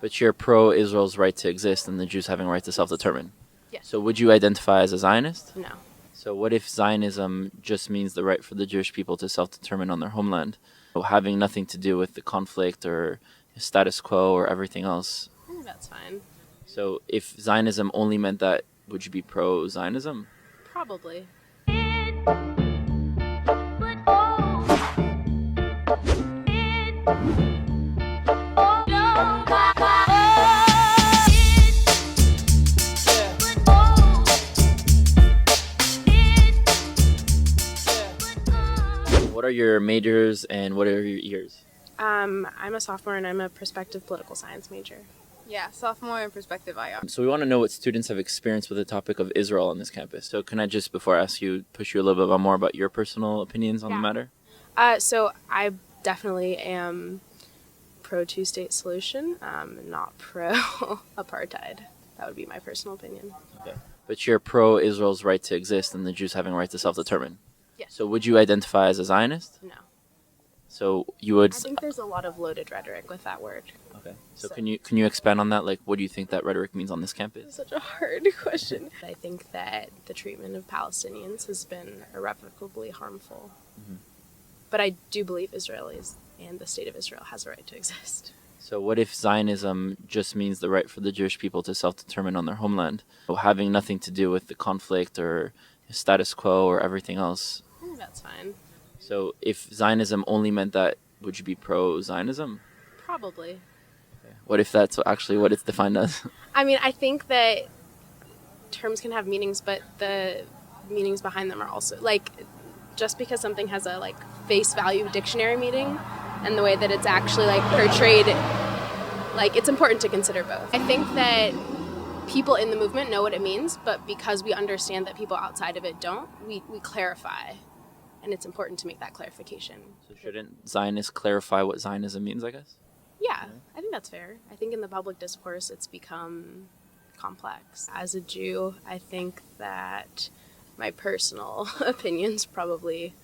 But you're pro-Israel's right to exist and the Jews having a right to self-determine. Yes. So would you identify as a Zionist? No. So what if Zionism just means the right for the Jewish people to self-determine on their homeland, having nothing to do with the conflict or status quo or everything else? I think that's fine. So if Zionism only meant that, would you be pro-Zionism? Probably. What are your majors and what are your years? I'm a sophomore and I'm a prospective political science major. Yeah, sophomore and prospective IR. So we want to know what students have experienced with the topic of Israel on this campus. So can I just, before I ask you, push you a little bit more about your personal opinions on the matter? So I definitely am pro two-state solution, not pro apartheid. That would be my personal opinion. Okay. But you're pro-Israel's right to exist and the Jews having a right to self-determine. Yes. So would you identify as a Zionist? No. So you would. I think there's a lot of loaded rhetoric with that word. Okay. So can you expand on that? Like, what do you think that rhetoric means on this campus? It's such a hard question. I think that the treatment of Palestinians has been irrevocably harmful. Mm-hmm. But I do believe Israelis and the state of Israel has a right to exist. So what if Zionism just means the right for the Jewish people to self-determine on their homeland, having nothing to do with the conflict or status quo or everything else? I think that's fine. So if Zionism only meant that, would you be pro-Zionism? Probably. Okay. What if that's actually what it's defined as? I mean, I think that terms can have meanings, but the meanings behind them are also, like, just because something has a, like, face value dictionary meaning and the way that it's actually, like, portrayed, like, it's important to consider both. I think that people in the movement know what it means, but because we understand that people outside of it don't, we clarify. And it's important to make that clarification. So shouldn't Zionists clarify what Zionism means, I guess? Yeah, I think that's fair. I think in the public discourse it's become complex. As a Jew, I think that my personal opinions probably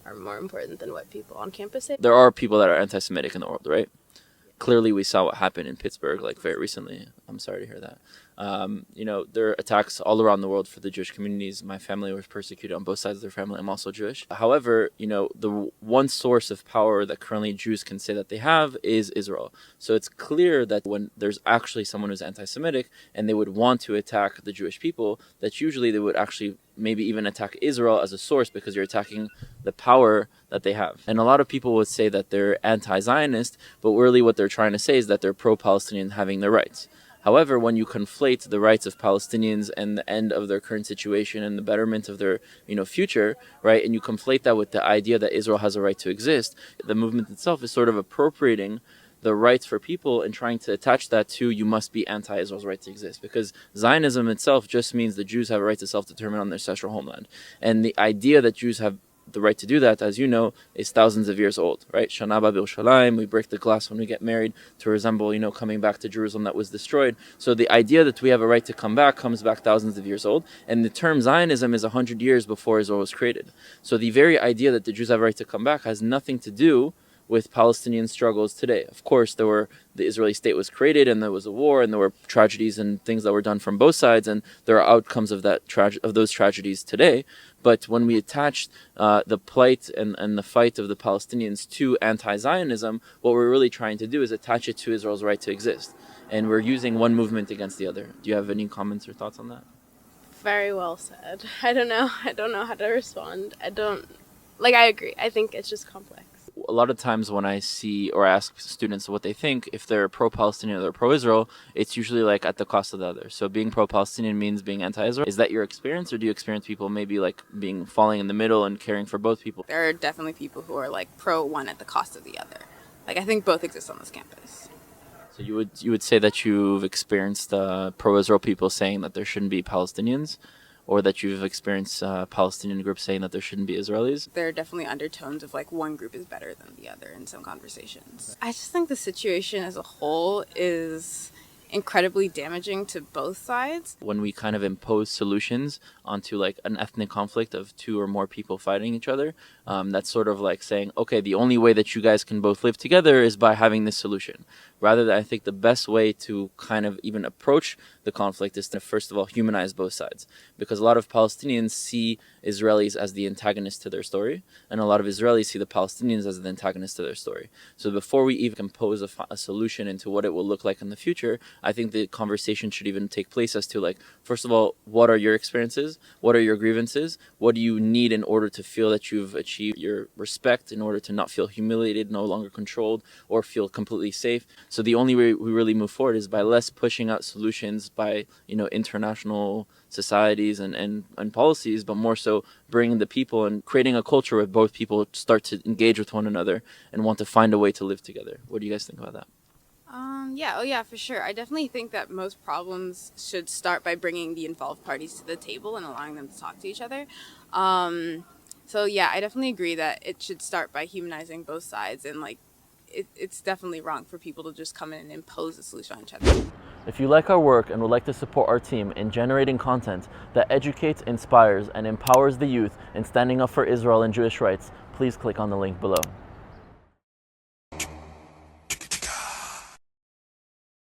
are more important than what people on campus say. There are people that are anti-Semitic in the world, right? Clearly, we saw what happened in Pittsburgh, like, very recently. I'm sorry to hear that. There are attacks all around the world for the Jewish communities. My family was persecuted on both sides of their family. I'm also Jewish. However, the one source of power that currently Jews can say that they have is Israel. So it's clear that when there's actually someone who's anti-Semitic and they would want to attack the Jewish people, that usually they would actually maybe even attack Israel as a source because you're attacking the power that they have. And a lot of people would say that they're anti-Zionist, but really what they're trying to say is that they're pro-Palestinian having their rights. However, when you conflate the rights of Palestinians and the end of their current situation and the betterment of their, future, right, and you conflate that with the idea that Israel has a right to exist, the movement itself is sort of appropriating the rights for people and trying to attach that to you must be anti-Israel's right to exist. Because Zionism itself just means the Jews have a right to self-determine on their ancestral homeland. And the idea that Jews have the right to do that, as you know, is thousands of years old, right? Shana Haba B'Yerushalayim, we break the glass when we get married to resemble, coming back to Jerusalem that was destroyed. So the idea that we have a right to come back comes back thousands of years old. And the term Zionism is 100 years before Israel was created. So the very idea that the Jews have a right to come back has nothing to do with Palestinian struggles today. Of course, the Israeli state was created, and there was a war, and there were tragedies and things that were done from both sides, and there are outcomes of those tragedies today. But when we attach the plight and the fight of the Palestinians to anti-Zionism, what we're really trying to do is attach it to Israel's right to exist, and we're using one movement against the other. Do you have any comments or thoughts on that? Very well said. I don't know how to respond. I agree. I think it's just complex. A lot of times when I see or ask students what they think, if they're pro-Palestinian or they're pro-Israel, it's usually like at the cost of the other. So being pro-Palestinian means being anti-Israel. Is that your experience, or do you experience people maybe like falling in the middle and caring for both people? There are definitely people who are like pro one at the cost of the other. Like, I think both exist on this campus. So you would say that you've experienced pro-Israel people saying that there shouldn't be Palestinians, or that you've experienced Palestinian groups saying that there shouldn't be Israelis? There are definitely undertones of like one group is better than the other in some conversations. I just think the situation as a whole is incredibly damaging to both sides. When we kind of impose solutions onto like an ethnic conflict of two or more people fighting each other, that's sort of like saying, okay, the only way that you guys can both live together is by having this solution, Rather, I think the best way to kind of even approach the conflict is to, first of all, humanize both sides. Because a lot of Palestinians see Israelis as the antagonist to their story, and a lot of Israelis see the Palestinians as the antagonist to their story. So before we even compose a solution into what it will look like in the future, I think the conversation should even take place as to, like, first of all, what are your experiences? What are your grievances? What do you need in order to feel that you've achieved your respect, in order to not feel humiliated, no longer controlled, or feel completely safe? So the only way we really move forward is by less pushing out solutions by, international societies and policies, but more so bringing the people and creating a culture where both people start to engage with one another and want to find a way to live together. What do you guys think about that? Yeah, for sure. I definitely think that most problems should start by bringing the involved parties to the table and allowing them to talk to each other. So yeah, I definitely agree that it should start by humanizing both sides, and like, it's definitely wrong for people to just come in and impose a solution on each other. If you like our work and would like to support our team in generating content that educates, inspires, and empowers the youth in standing up for Israel and Jewish rights, please click on the link below.